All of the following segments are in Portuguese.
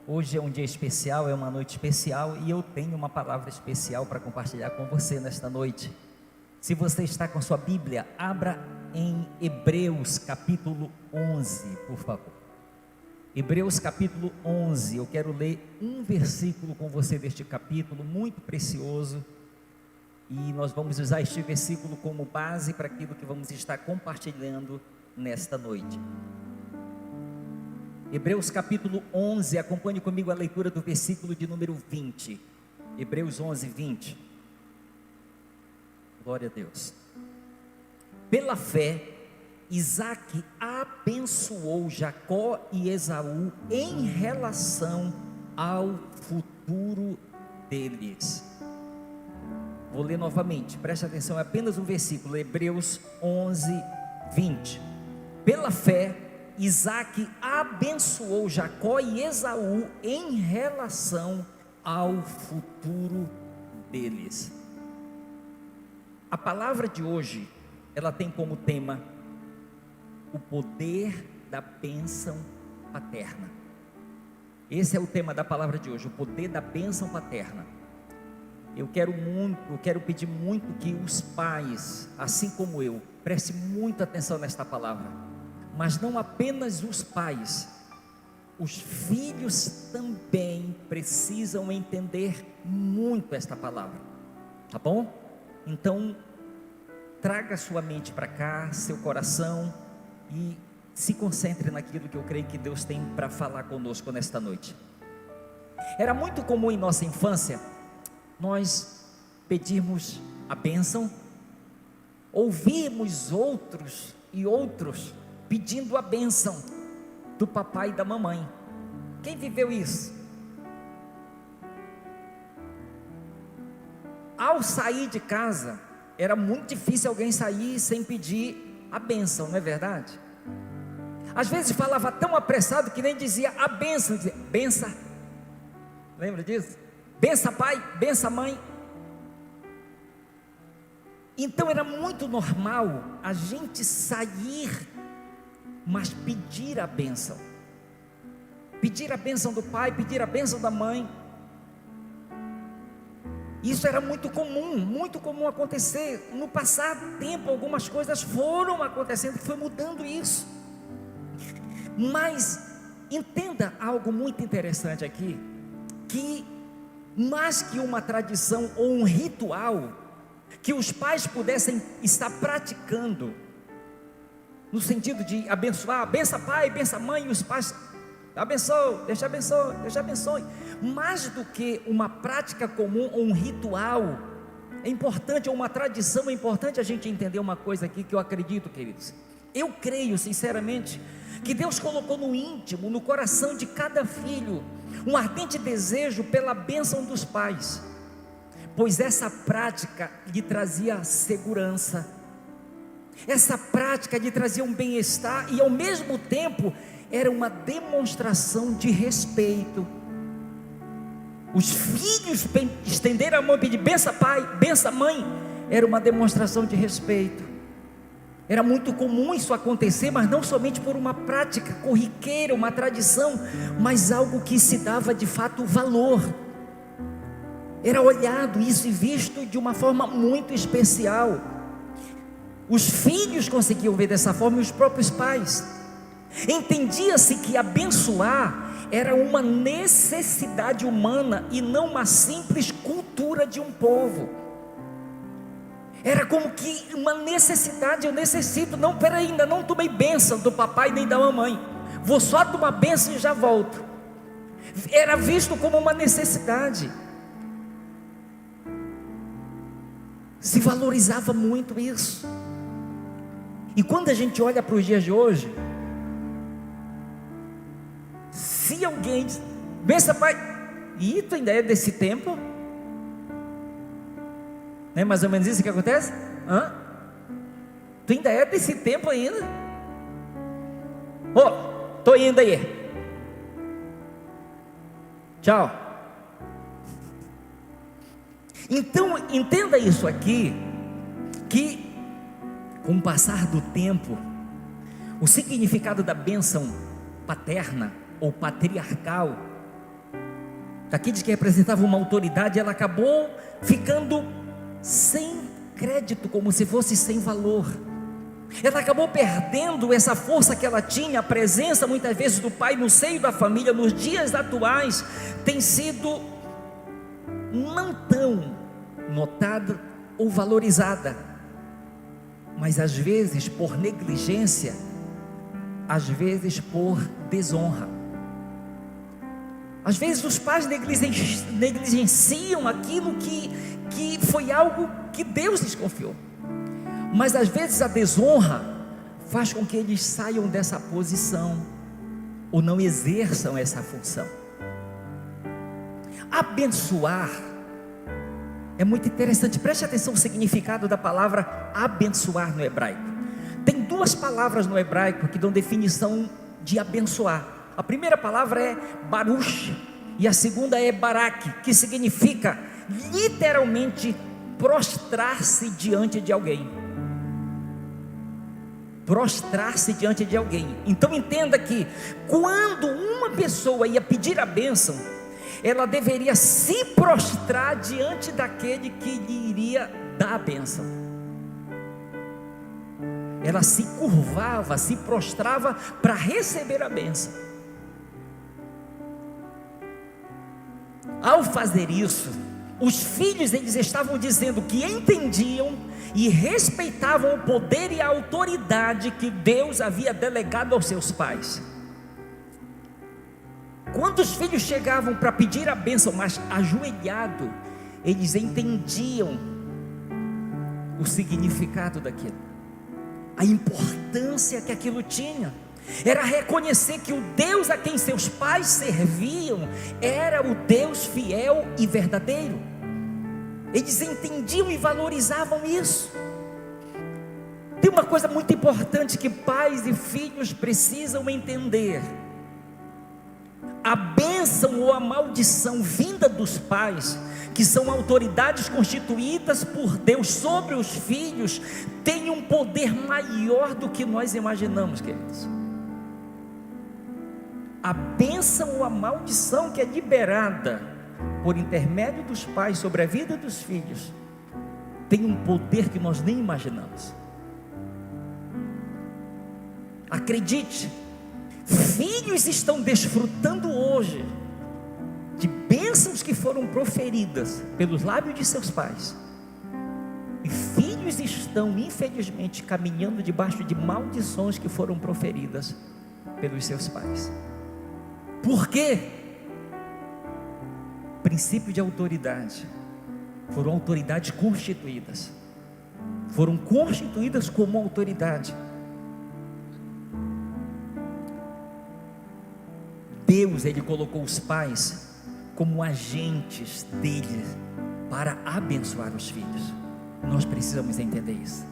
Hoje é um dia especial, é uma noite especial e eu tenho uma palavra especial para compartilhar com você nesta noite. Se você está com sua Bíblia, abra em Hebreus capítulo 11, por favor. Hebreus capítulo 11, eu quero ler um versículo com você deste capítulo, muito precioso. E nós vamos usar este versículo como base para aquilo que vamos estar compartilhando nesta noite. Hebreus capítulo 11, acompanhe comigo a leitura do versículo de número 20. Hebreus 11, 20. Glória a Deus. Pela fé, Isaque abençoou Jacó e Esaú em relação ao futuro deles. Vou ler novamente, preste atenção, é apenas um versículo, Hebreus 11, 20. Pela fé, Isaque abençoou Jacó e Esaú em relação ao futuro deles. A palavra de hoje, ela tem como tema o poder da bênção paterna. Esse é o tema da palavra de hoje, o poder da bênção paterna. Eu quero pedir muito que os pais, assim como eu, prestem muita atenção nesta palavra. Mas não apenas os pais, os filhos também precisam entender muito esta palavra, tá bom? Então, traga sua mente para cá, seu coração, e se concentre naquilo que eu creio que Deus tem para falar conosco nesta noite. Era muito comum em nossa infância, nós pedirmos a bênção, ouvirmos outros pedindo a bênção do papai e da mamãe. Quem viveu isso? Ao sair de casa, era muito difícil alguém sair sem pedir a bênção, não é verdade? Às vezes falava tão apressado que nem dizia a bênção, dizia bença. Lembra disso? Bença pai, bença mãe. Então era muito normal a gente sair, mas pedir a bênção do pai, pedir a bênção da mãe. Isso era muito comum acontecer. No passar do tempo, algumas coisas foram acontecendo, foi mudando isso. Mas entenda algo muito interessante aqui, que mais que uma tradição ou um ritual que os pais pudessem estar praticando, no sentido de abençoar, bença pai, bença mãe, e os pais abençoe, Deus te abençoe, Deus te abençoe. Mais do que uma prática comum ou um ritual, é importante, ou uma tradição, é importante a gente entender uma coisa aqui que eu acredito, queridos. Eu creio sinceramente que Deus colocou no íntimo, no coração de cada filho, um ardente desejo pela bênção dos pais, pois essa prática lhe trazia segurança, essa prática lhe trazia um bem-estar, e ao mesmo tempo era uma demonstração de respeito. Os filhos estenderam a mão e pedir bença pai, bença mãe, era uma demonstração de respeito. Era muito comum isso acontecer, mas não somente por uma prática corriqueira, uma tradição, mas algo que se dava de fato valor. Era olhado isso e visto de uma forma muito especial. Os filhos conseguiam ver dessa forma, e os próprios pais. Entendia-se que abençoar era uma necessidade humana e não uma simples cultura de um povo. Era como que uma necessidade, eu necessito, não, peraí, ainda não tomei bênção do papai nem da mamãe, vou só tomar bênção e já volto. Era visto como uma necessidade. Se valorizava muito isso. E quando a gente olha para os dias de hoje, se alguém diz, bença pai, e tu ainda é desse tempo? Não é mais ou menos isso que acontece? Tu ainda é desse tempo ainda? Tô indo aí, tchau. Então entenda isso aqui, que com o passar do tempo, o significado da bênção paterna ou patriarcal aqueles que representavam uma autoridade, ela acabou ficando sem crédito, como se fosse sem valor. Ela acabou perdendo essa força que ela tinha. A presença muitas vezes do pai no seio da família nos dias atuais tem sido não tão notada ou valorizada, mas às vezes por negligência, às vezes por desonra. Às vezes os pais negligenciam aquilo que foi algo que Deus lhes confiou, mas às vezes a desonra faz com que eles saiam dessa posição, ou não exerçam essa função. Abençoar é muito interessante. Preste atenção no significado da palavra abençoar no hebraico. Tem duas palavras no hebraico que dão definição de abençoar. A primeira palavra é baruch e a segunda é barak, que significa literalmente prostrar-se diante de alguém. Prostrar-se diante de alguém. Então entenda que quando uma pessoa ia pedir a bênção, ela deveria se prostrar diante daquele que lhe iria dar a bênção. Ela se curvava, se prostrava para receber a bênção. Ao fazer isso, os filhos, eles estavam dizendo que entendiam e respeitavam o poder e a autoridade que Deus havia delegado aos seus pais. Quando os filhos chegavam para pedir a bênção, mas ajoelhado, eles entendiam o significado daquilo, a importância que aquilo tinha. Era reconhecer que o Deus a quem seus pais serviam era o Deus fiel e verdadeiro. Eles entendiam e valorizavam isso. Tem uma coisa muito importante que pais e filhos precisam entender: a bênção ou a maldição vinda dos pais, que são autoridades constituídas por Deus sobre os filhos, tem um poder maior do que nós imaginamos, queridos. A bênção ou a maldição que é liberada por intermédio dos pais sobre a vida dos filhos tem um poder que nós nem imaginamos. Acredite, filhos estão desfrutando hoje de bênçãos que foram proferidas pelos lábios de seus pais, e filhos estão infelizmente caminhando debaixo de maldições que foram proferidas pelos seus pais. Por quê? Princípio de autoridade. Foram autoridades constituídas, foram constituídas como autoridade. Deus, Ele colocou os pais como agentes dele para abençoar os filhos. Nós precisamos entender isso.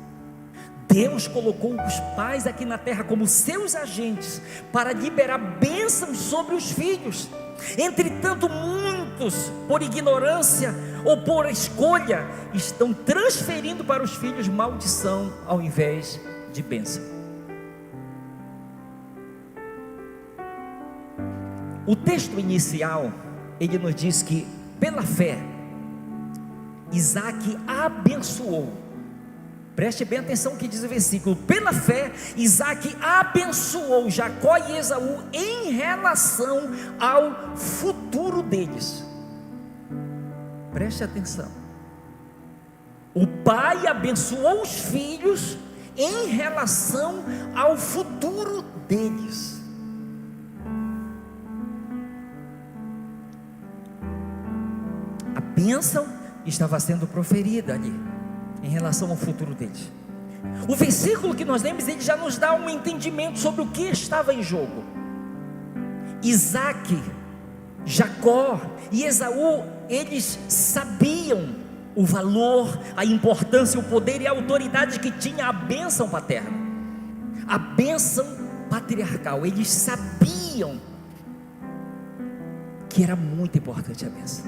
Deus colocou os pais aqui na terra como seus agentes para liberar bênçãos sobre os filhos. Entretanto, muitos, por ignorância ou por escolha, estão transferindo para os filhos maldição ao invés de bênção. O texto inicial, ele nos diz que pela fé Isaac abençoou. Preste bem atenção no que diz o versículo. Pela fé Isaac abençoou Jacó e Esaú em relação ao futuro deles. Preste atenção. O pai abençoou os filhos em relação ao futuro deles. A bênção estava sendo proferida ali em relação ao futuro deles. O versículo que nós lemos, ele já nos dá um entendimento sobre o que estava em jogo. Isaac, Jacó e Esaú, eles sabiam o valor, a importância, o poder e a autoridade que tinha a bênção paterna, a bênção patriarcal. Eles sabiam que era muito importante a bênção.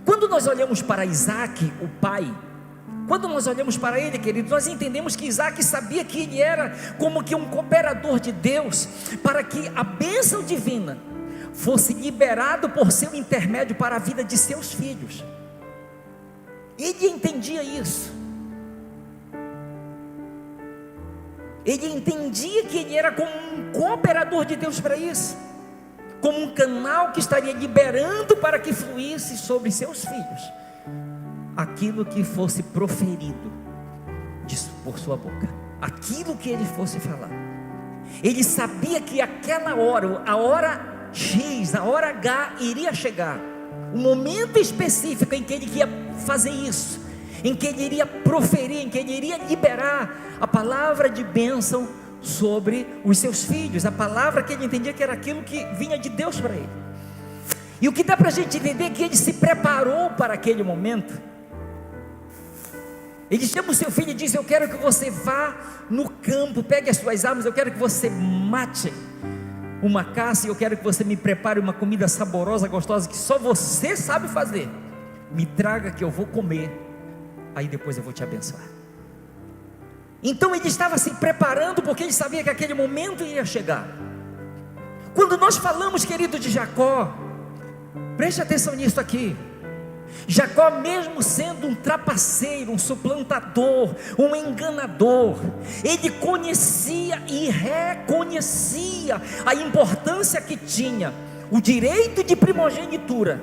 Quando nós olhamos para Isaac, o pai, quando nós olhamos para ele, queridos, nós entendemos que Isaac sabia que ele era como que um cooperador de Deus, para que a bênção divina fosse liberado por seu intermédio para a vida de seus filhos. Ele entendia isso. Ele entendia que ele era como um cooperador de Deus para isso, como um canal que estaria liberando para que fluísse sobre seus filhos aquilo que fosse proferido por sua boca, aquilo que ele fosse falar. Ele sabia que aquela hora, a hora X, a hora H iria chegar, o momento específico em que ele ia fazer isso, em que ele iria proferir, em que ele iria liberar a palavra de bênção sobre os seus filhos, a palavra que ele entendia que era aquilo que vinha de Deus para ele. E o que dá para a gente entender é que ele se preparou para aquele momento. Ele chama o seu filho e diz: eu quero que você vá no campo, pegue as suas armas, eu quero que você mate uma caça, e eu quero que você me prepare uma comida saborosa, gostosa, que só você sabe fazer. Me traga que eu vou comer, aí depois eu vou te abençoar. Então ele estava se preparando, porque ele sabia que aquele momento ia chegar. Quando nós falamos, querido, de Jacó, preste atenção nisso aqui. Jacó, mesmo sendo um trapaceiro, um suplantador, um enganador, ele conhecia e reconhecia a importância que tinha o direito de primogenitura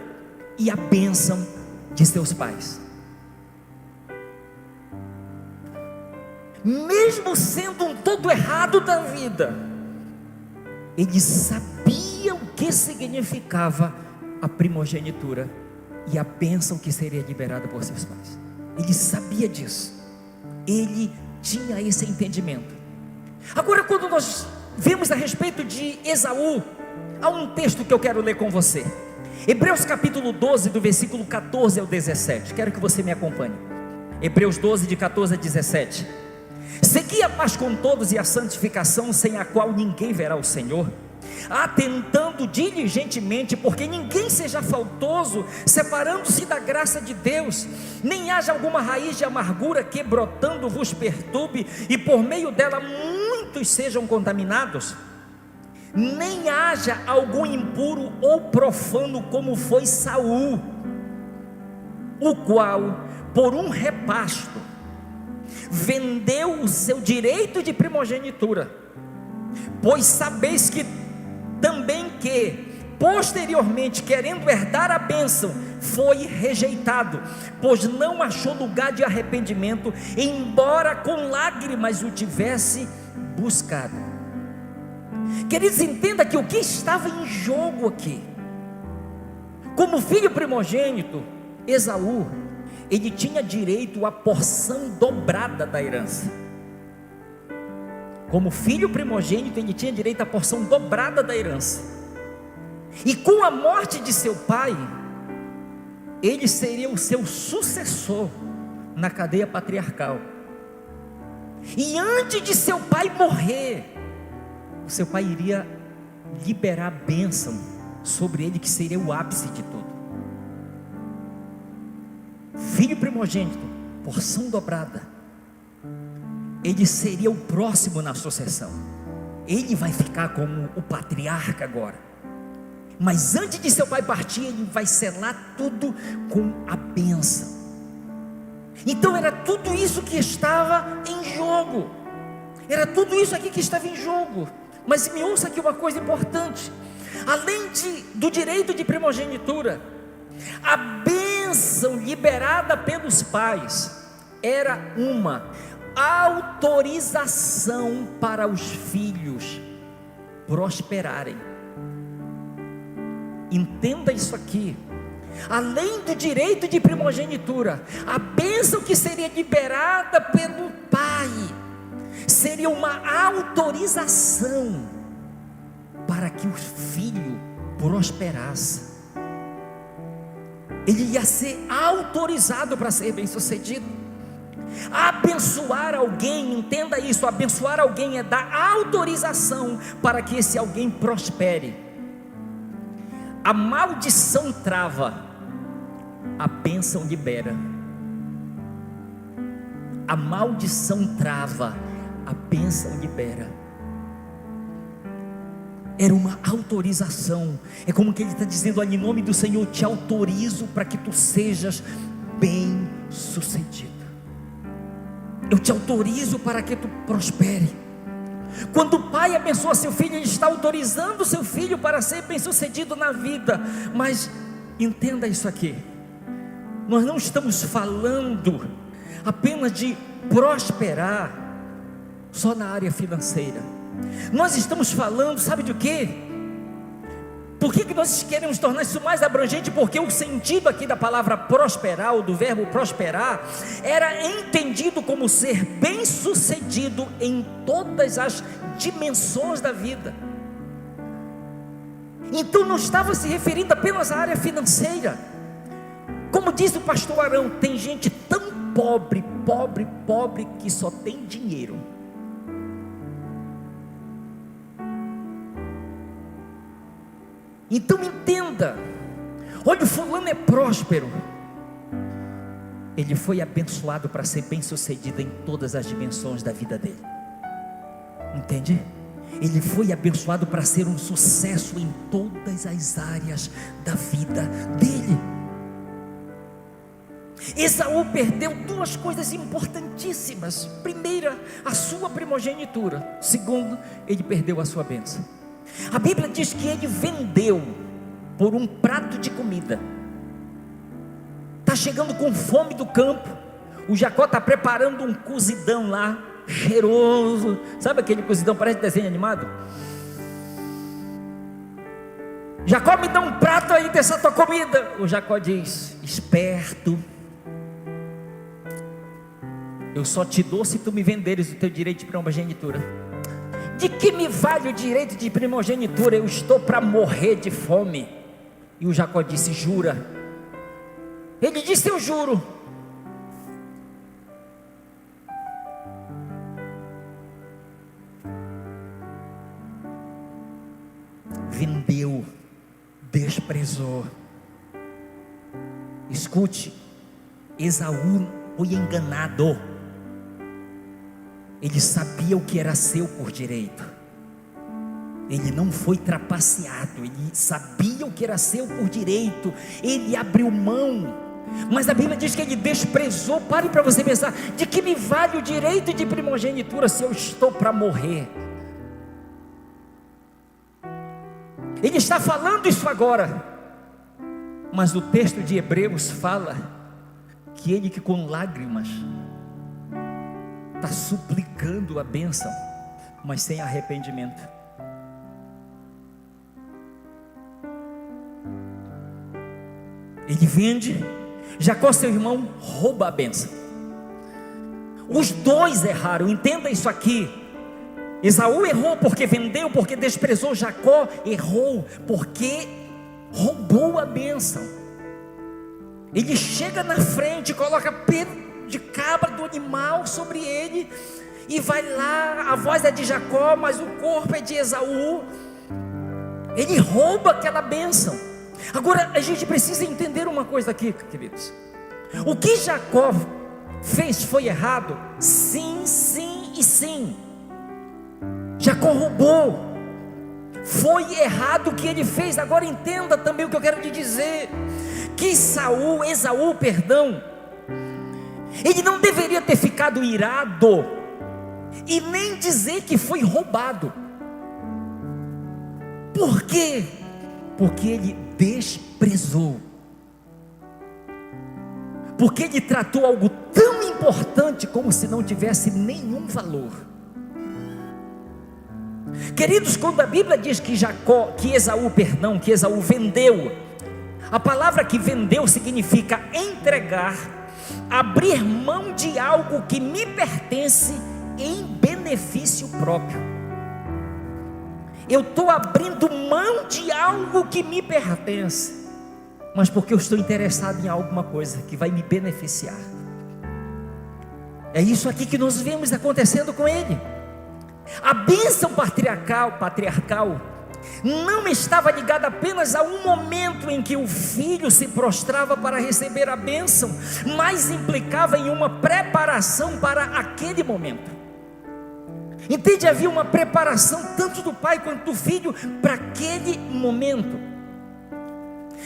e a bênção de seus pais. Mesmo sendo um todo errado da vida, ele sabia o que significava a primogenitura e a bênção que seria liberada por seus pais. Ele sabia disso, ele tinha esse entendimento. Agora, quando nós vemos a respeito de Esaú, há um texto que eu quero ler com você, Hebreus capítulo 12, do versículo 14 ao 17, quero que você me acompanhe. Hebreus 12, de 14 a 17. Segui a paz com todos e a santificação, sem a qual ninguém verá o Senhor, atentando diligentemente, porque ninguém seja faltoso, separando-se da graça de Deus, nem haja alguma raiz de amargura que brotando vos perturbe, e por meio dela muitos sejam contaminados, nem haja algum impuro ou profano, como foi Saul, o qual, por um repasto, vendeu o seu direito de primogenitura. Pois sabeis que também que posteriormente, querendo herdar a bênção, foi rejeitado, pois não achou lugar de arrependimento, embora com lágrimas o tivesse buscado. Queridos, entenda que o que estava em jogo aqui, como filho primogênito, Esaú, ele tinha direito à porção dobrada da herança. Como filho primogênito, ele tinha direito à porção dobrada da herança. E com a morte de seu pai, ele seria o seu sucessor na cadeia patriarcal. E antes de seu pai morrer, o seu pai iria liberar a bênção sobre ele, que seria o ápice de tudo. Filho primogênito, porção dobrada. Ele seria o próximo na sucessão. Ele vai ficar como o patriarca agora. Mas antes de seu pai partir, ele vai selar tudo com a bênção. Então era tudo isso que estava em jogo. Era tudo isso aqui que estava em jogo. Mas me ouça aqui uma coisa importante. Além do direito de primogenitura, a bênção liberada pelos pais era uma autorização para os filhos prosperarem. Entenda isso aqui. Além do direito de primogenitura, a bênção que seria liberada pelo pai seria uma autorização para que o filho prosperasse. Ele ia ser autorizado para ser bem sucedido. Abençoar alguém, entenda isso, abençoar alguém é dar autorização para que esse alguém prospere. A maldição trava, a bênção libera. A maldição trava, a bênção libera. era uma autorização. É como que ele está dizendo: olha, em nome do Senhor, te autorizo para que tu sejas bem sucedido. Eu te autorizo para que tu prospere. Quando o pai abençoa seu filho, ele está autorizando seu filho para ser bem sucedido na vida. Mas entenda isso aqui: nós não estamos falando apenas de prosperar só na área financeira. Nós estamos falando, sabe de quê? Por que nós queremos tornar isso mais abrangente? Porque o sentido aqui da palavra prosperar, ou do verbo prosperar, era entendido como ser bem sucedido em todas as dimensões da vida. Então não estava se referindo apenas à área financeira. Como diz o pastor Arão, tem gente tão pobre que só tem dinheiro. Então entenda, olha, o fulano é próspero, ele foi abençoado para ser bem sucedido em todas as dimensões da vida dele. Entende? Ele foi abençoado para ser um sucesso em todas as áreas da vida dele. Esaú perdeu duas coisas importantíssimas: primeira, a sua primogenitura; segundo, ele perdeu a sua bênção. A Bíblia diz que ele vendeu por um prato de comida. Está chegando com fome do campo, o Jacó está preparando um cozidão lá, cheiroso. Sabe aquele cozidão, parece desenho animado? Jacó, me dá um prato aí dessa tua comida. O Jacó diz: esperto, eu só te dou se tu me venderes o teu direito de primogenitura. De que me vale o direito de primogenitura? Eu estou para morrer de fome. E o Jacó disse: jura? Ele disse: eu juro. Vendeu, desprezou. Escute, Esaú foi enganado. Ele sabia o que era seu por direito. Ele não foi trapaceado. Ele sabia o que era seu por direito. Ele abriu mão. Mas a Bíblia diz que ele desprezou. Pare para você pensar: de que me vale o direito de primogenitura se eu estou para morrer? Ele está falando isso agora, mas o texto de Hebreus fala que ele, que com lágrimas está suplicando a bênção, mas sem arrependimento. Ele vende, Jacó, seu irmão, rouba a bênção. Os dois erraram, entenda isso aqui. Esaú errou porque vendeu, porque desprezou. Jacó errou porque roubou a bênção. Ele chega na frente, coloca pelo de cabra do animal sobre ele, e vai lá. A voz é de Jacó, mas o corpo é de Esaú. Ele rouba aquela bênção. Agora a gente precisa entender uma coisa aqui, queridos. O que Jacó fez foi errado? Sim, sim e sim. Jacó roubou, foi errado o que ele fez. Agora entenda também o que eu quero te dizer: que Esaú, ele não deveria ter ficado irado e nem dizer que foi roubado. Por quê? Porque ele desprezou, porque ele tratou algo tão importante como se não tivesse nenhum valor. Queridos, quando a Bíblia diz que Esaú vendeu, a palavra que vendeu significa entregar, abrir mão de algo que me pertence em benefício próprio. Eu estou abrindo mão de algo que me pertence, mas porque eu estou interessado em alguma coisa que vai me beneficiar. É isso aqui que nós vemos acontecendo com ele. A bênção patriarcal não estava ligada apenas a um momento em que o filho se prostrava para receber a bênção, mas implicava em uma preparação para aquele momento. Entende? Havia uma preparação tanto do pai quanto do filho para aquele momento.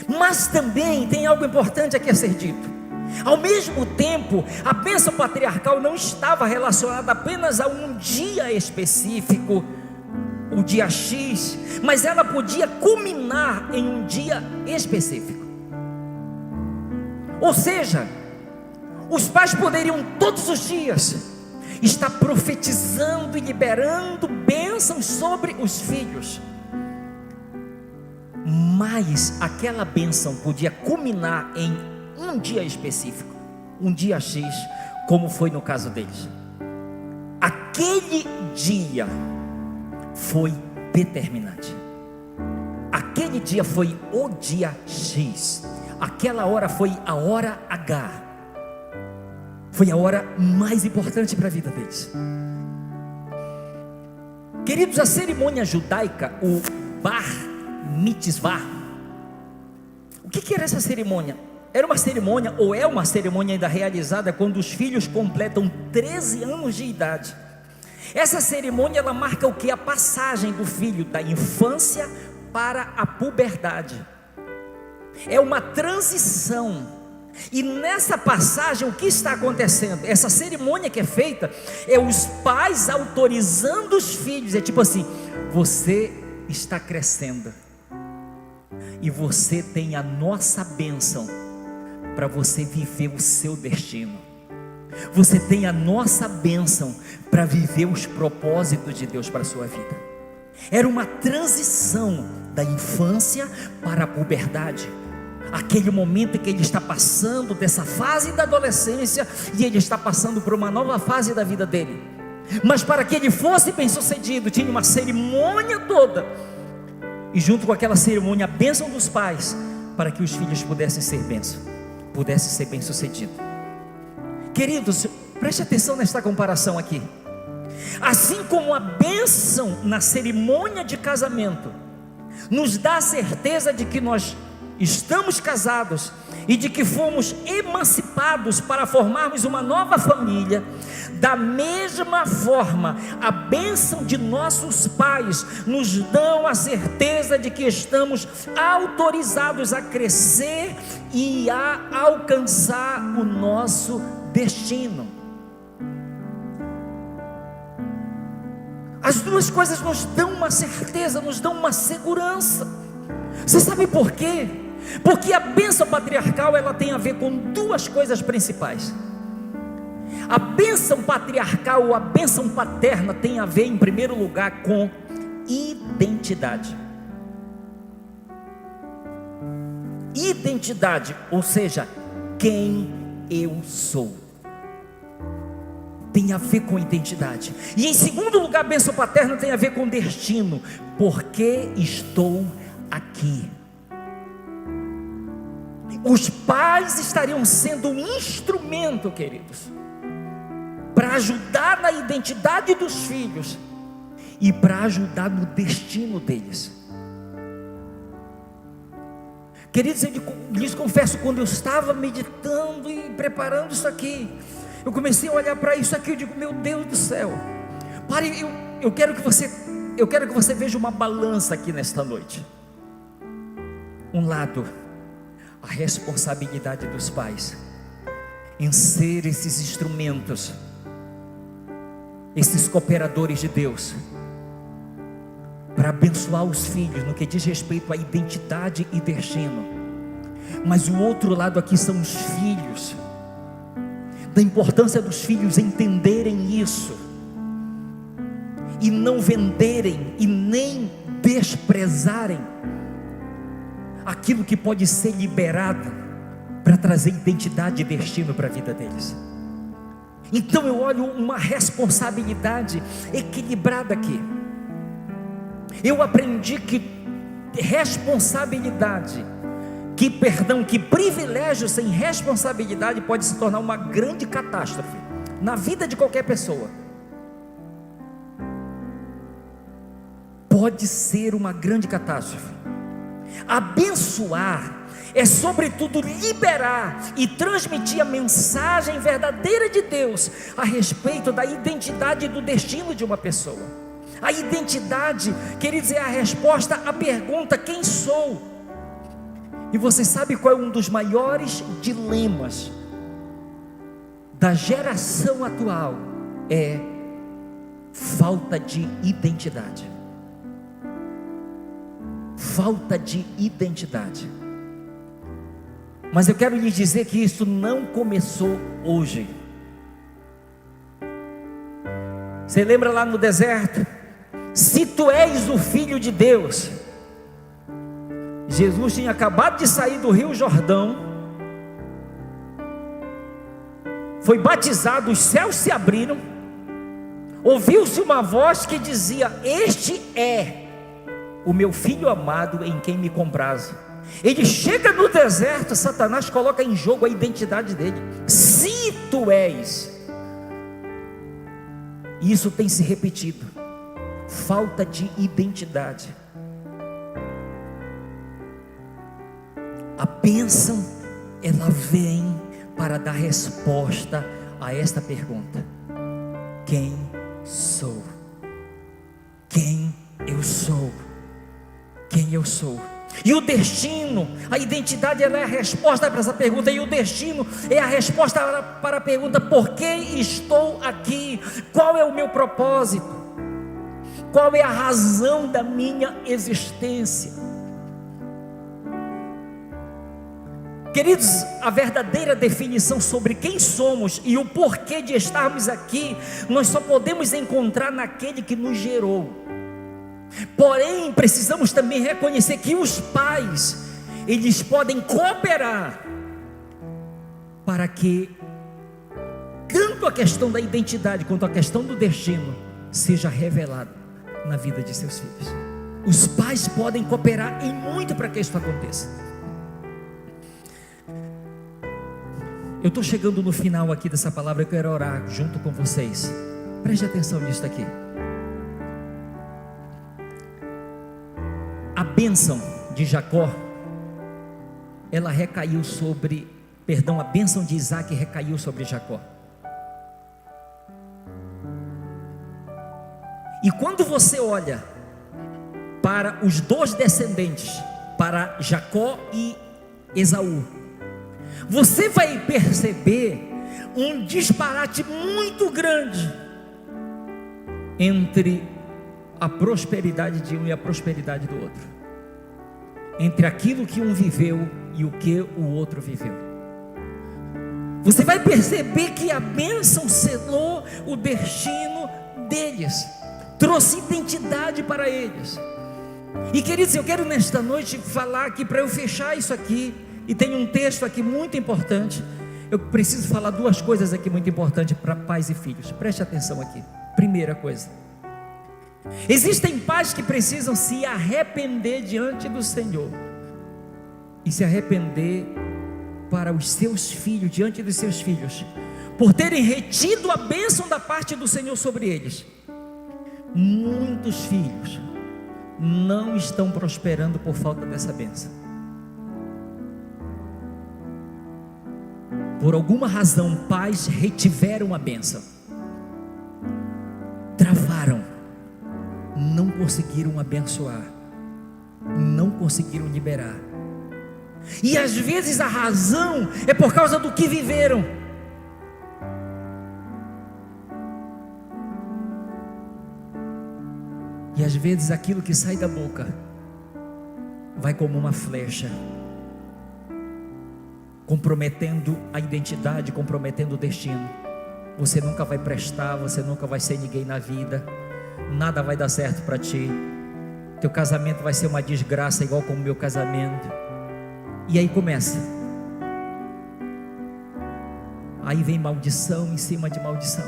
Mas também tem algo importante aqui a ser dito. Ao mesmo tempo, a bênção patriarcal não estava relacionada apenas a um dia específico, o dia X, mas ela podia culminar em um dia específico. Ou seja, os pais poderiam todos os dias estar profetizando e liberando bênçãos sobre os filhos, mas aquela bênção podia culminar em um dia específico, um dia X, como foi no caso deles. Aquele dia foi determinante. Aquele dia foi o dia X. Aquela hora foi a hora H. Foi a hora mais importante para a vida deles. Queridos, a cerimônia judaica, o Bar Mitzvah, o que era essa cerimônia? Era uma cerimônia, ou é uma cerimônia ainda realizada quando os filhos completam 13 anos de idade. Essa cerimônia, ela marca o que? A passagem do filho da infância para a puberdade. É uma transição. E nessa passagem, o que está acontecendo? Essa cerimônia que é feita, é os pais autorizando os filhos. É tipo assim: você está crescendo, e você tem a nossa bênção para você viver o seu destino. Você tem a nossa bênção para viver os propósitos de Deus para a sua vida. Era uma transição da infância para a puberdade. Aquele momento em que ele está passando dessa fase da adolescência, e ele está passando por uma nova fase da vida dele. Mas para que ele fosse bem sucedido, tinha uma cerimônia toda, e junto com aquela cerimônia, a bênção dos pais, para que os filhos pudessem ser bem sucedidos. Queridos, preste atenção nesta comparação aqui. Assim como a bênção na cerimônia de casamento nos dá a certeza de que nós estamos casados e de que fomos emancipados para formarmos uma nova família, da mesma forma, a bênção de nossos pais nos dão a certeza de que estamos autorizados a crescer e a alcançar o nosso destino. As duas coisas nos dão uma certeza, nos dão uma segurança. Você sabe por quê? Porque a bênção patriarcal, ela tem a ver com duas coisas principais. A bênção patriarcal, ou a bênção paterna, tem a ver em primeiro lugar com identidade. Identidade, ou seja, quem eu sou, tem a ver com identidade. E em segundo lugar, a bênção paterna tem a ver com destino. Porque estou aqui. Os pais estariam sendo um instrumento, queridos, para ajudar na identidade dos filhos e para ajudar no destino deles. Queridos, eu lhes confesso, quando eu estava meditando e preparando isso aqui, eu comecei a olhar para isso aqui, eu digo: meu Deus do céu, pare, eu quero que você veja uma balança aqui nesta noite. Um lado, a responsabilidade dos pais em ser esses instrumentos, esses cooperadores de Deus, para abençoar os filhos no que diz respeito à identidade e destino. Mas o outro lado aqui são os filhos, da importância dos filhos entenderem isso e não venderem e nem desprezarem aquilo que pode ser liberado para trazer identidade e destino para a vida deles. Então eu olho uma responsabilidade equilibrada aqui. Eu aprendi que responsabilidade, que privilégio sem responsabilidade pode se tornar uma grande catástrofe na vida de qualquer pessoa. Pode ser uma grande catástrofe. Abençoar é sobretudo liberar e transmitir a mensagem verdadeira de Deus a respeito da identidade e do destino de uma pessoa. A identidade, queridos, é a resposta à pergunta: quem sou? E você sabe qual é um dos maiores dilemas da geração atual? É falta de identidade. Falta de identidade. Mas eu quero lhes dizer que isso não começou hoje. Você lembra lá no deserto? Se tu és o Filho de Deus. Jesus tinha acabado de sair do Rio Jordão, foi batizado, os céus se abriram, ouviu-se uma voz que dizia: este é o meu filho amado em quem me comprazo. Ele chega no deserto, Satanás coloca em jogo a identidade dele. Se tu és. Isso tem se repetido. Falta de identidade. A bênção, ela vem para dar resposta a esta pergunta: quem sou? Quem eu sou? Quem eu sou? E o destino, a identidade, ela é a resposta para essa pergunta. E o destino é a resposta para a pergunta: por que estou aqui? Qual é o meu propósito? Qual é a razão da minha existência? Queridos, a verdadeira definição sobre quem somos e o porquê de estarmos aqui, nós só podemos encontrar naquele que nos gerou. Porém, precisamos também reconhecer que os pais, eles podem cooperar para que tanto a questão da identidade quanto a questão do destino seja revelada na vida de seus filhos. Os pais podem cooperar em muito para que isso aconteça. Eu estou chegando no final aqui dessa palavra. Eu quero orar junto com vocês. Preste atenção nisso aqui. A bênção de Jacó, ela recaiu sobre, a bênção de Isaac recaiu sobre Jacó. E quando você olha para os dois descendentes, para Jacó e Esaú, você vai perceber um disparate muito grande entre a prosperidade de um e a prosperidade do outro, entre aquilo que um viveu e o que o outro viveu. Você vai perceber que a bênção selou o destino deles, trouxe identidade para eles. E queridos, eu quero nesta noite falar aqui, para eu fechar isso aqui, e tem um texto aqui muito importante. Eu preciso falar duas coisas aqui muito importantes para pais e filhos. Preste atenção aqui. Primeira coisa: existem pais que precisam se arrepender diante do Senhor, e se arrepender para os seus filhos, diante dos seus filhos, por terem retido a bênção da parte do Senhor sobre eles. Muitos filhos não estão prosperando por falta dessa bênção. Por alguma razão, pais retiveram a bênção, travaram, não conseguiram abençoar, não conseguiram liberar. E às vezes a razão é por causa do que viveram. E às vezes aquilo que sai da boca vai como uma flecha, comprometendo a identidade, comprometendo o destino. Você nunca vai prestar, você nunca vai ser ninguém na vida, nada vai dar certo para ti, teu casamento vai ser uma desgraça igual como o meu casamento. E aí começa, aí vem maldição em cima de maldição.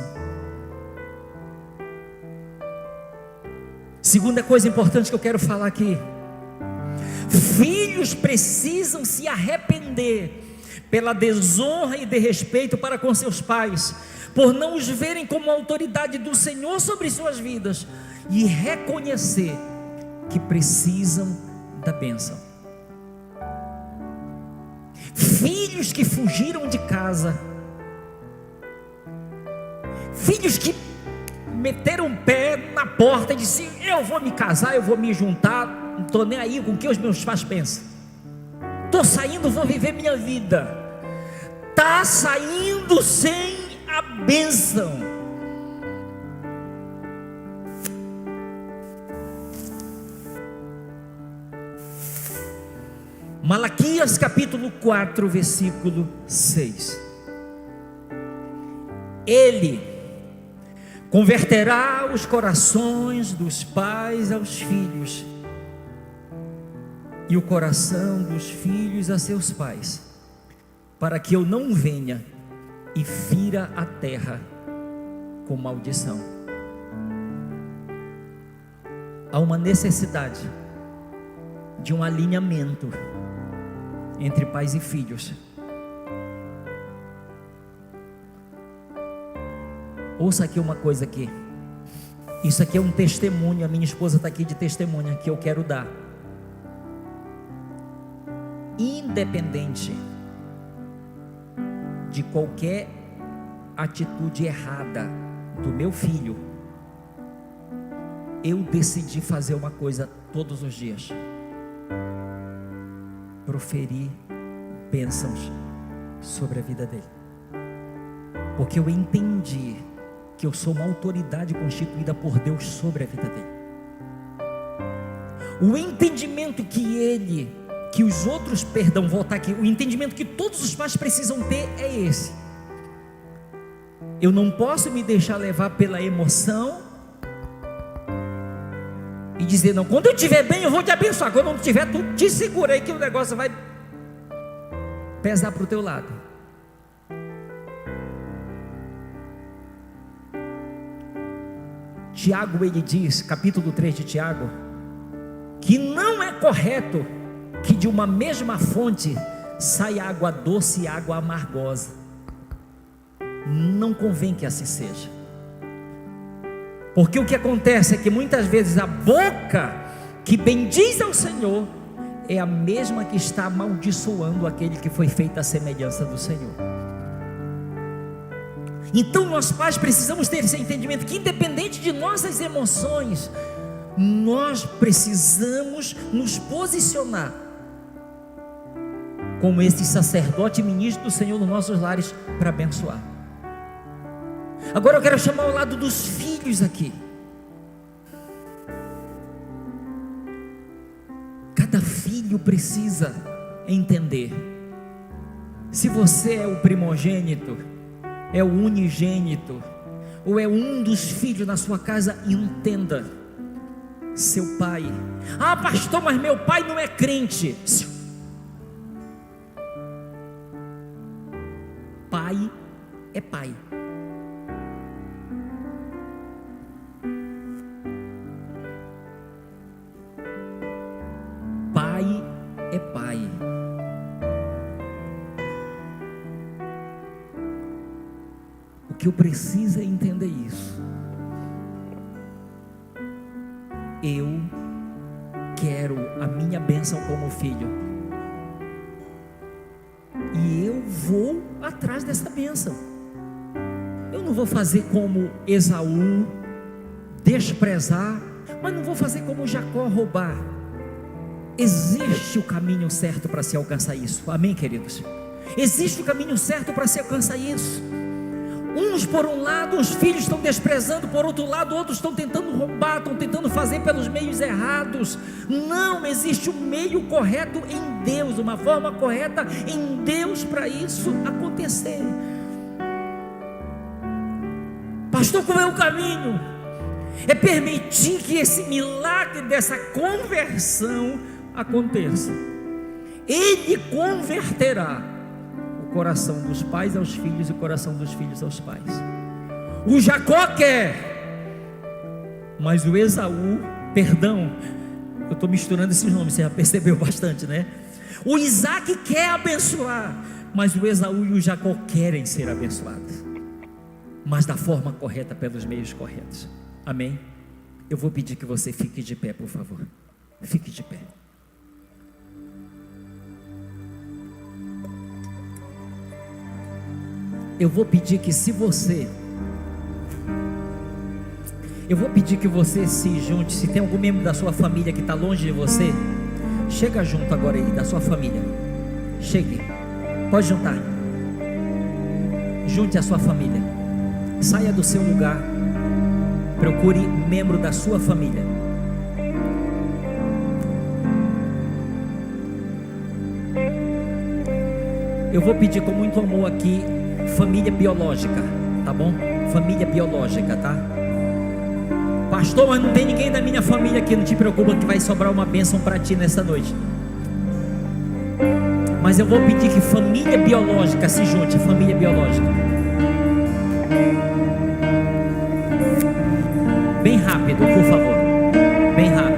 Segunda coisa importante que eu quero falar aqui: filhos precisam se arrepender pela desonra e desrespeito para com seus pais, por não os verem como autoridade do Senhor sobre suas vidas, e reconhecer que precisam da bênção. filhos que fugiram de casa, filhos que meteram o pé na porta e disseram: eu vou me casar, eu vou me juntar, não estou nem aí com o que os meus pais pensam, estou saindo, vou viver minha vida. Está saindo sem a bênção. Malaquias capítulo 4, versículo 6. Ele converterá os corações dos pais aos filhos, e o coração dos filhos a seus pais, para que eu não venha e fira a terra com maldição. Há uma necessidade de um alinhamento entre pais e filhos. Ouça aqui uma coisa aqui. Isso aqui é um testemunho. A minha esposa está aqui de testemunha que eu quero dar. Independente de qualquer atitude errada do meu filho, eu decidi fazer uma coisa todos os dias: proferir bênçãos sobre a vida dele, porque eu entendi que eu sou uma autoridade constituída por Deus sobre a vida dele. O entendimento que os outros, voltar aqui, o entendimento que todos os pais precisam ter é esse: eu não posso me deixar levar pela emoção e dizer: não, quando eu estiver bem eu vou te abençoar, quando eu não estiver, tu te segura aí que o negócio vai pesar para o teu lado. Tiago, ele diz, capítulo 3 de Tiago, que não é correto que de uma mesma fonte saia água doce e água amargosa. Não convém que assim seja, porque o que acontece é que muitas vezes a boca que bendiz ao Senhor é a mesma que está amaldiçoando aquele que foi feito à semelhança do Senhor. Então nós pais precisamos ter esse entendimento, que independente de nossas emoções, nós precisamos nos posicionar como esse sacerdote e ministro do Senhor nos nossos lares para abençoar. Agora eu quero chamar o lado dos filhos aqui. Cada filho precisa entender. Se você é o primogênito, é o unigênito, ou é um dos filhos na sua casa, entenda: seu pai, ah pastor, mas meu pai não é crente. Pai é pai. Pai é pai. O que eu preciso é entender isso. Eu quero a minha bênção como filho, e eu vou atrás dessa bênção. Eu não vou fazer como Esaú, desprezar, mas não vou fazer como Jacó, roubar. Existe o caminho certo para se alcançar isso, amém, queridos? Existe o caminho certo para se alcançar isso. Uns por um lado, os filhos estão desprezando, por outro lado, outros estão tentando roubar, estão tentando fazer pelos meios errados. Não, existe um meio correto em Deus, uma forma correta em Deus para isso acontecer. Pastor, qual é o caminho? É permitir que esse milagre dessa conversão aconteça. Ele converterá o coração dos pais aos filhos e o coração dos filhos aos pais. O Jacó quer, mas o Esaú, perdão, eu estou misturando esses nomes, você já percebeu bastante, né? O Isaac quer abençoar, mas o Esaú e o Jacó querem ser abençoados, mas da forma correta, pelos meios corretos, amém? Eu vou pedir que você fique de pé, por favor. Fique de pé. eu vou pedir que se junte. Se tem algum membro da sua família que está longe de você, chega junto agora aí, da sua família. Chegue, pode juntar. Junte a sua família. Saia do seu lugar. Procure membro da sua família. Eu vou pedir com muito amor aqui, família biológica, tá bom? Família biológica, tá? Pastor, mas não tem ninguém da minha família aqui. Não te preocupa que vai sobrar uma bênção para ti nessa noite. Mas eu vou pedir que família biológica se junte. Família biológica. Bem rápido, por favor. Bem rápido.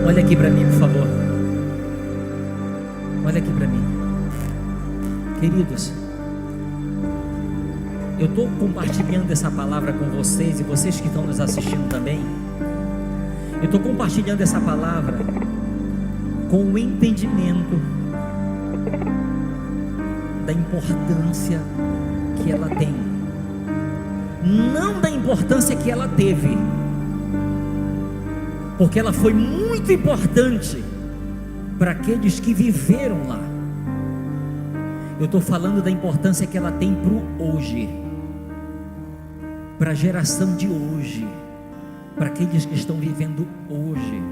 Olha aqui para mim, por favor. Olha aqui para mim. Queridos, eu estou compartilhando essa palavra com vocês, e vocês que estão nos assistindo também. Eu estou compartilhando essa palavra com o entendimento da importância que ela tem, não da importância que ela teve, porque ela foi muito importante para aqueles que viveram lá. Eu estou falando da importância que ela tem para o hoje, para a geração de hoje, para aqueles que estão vivendo hoje.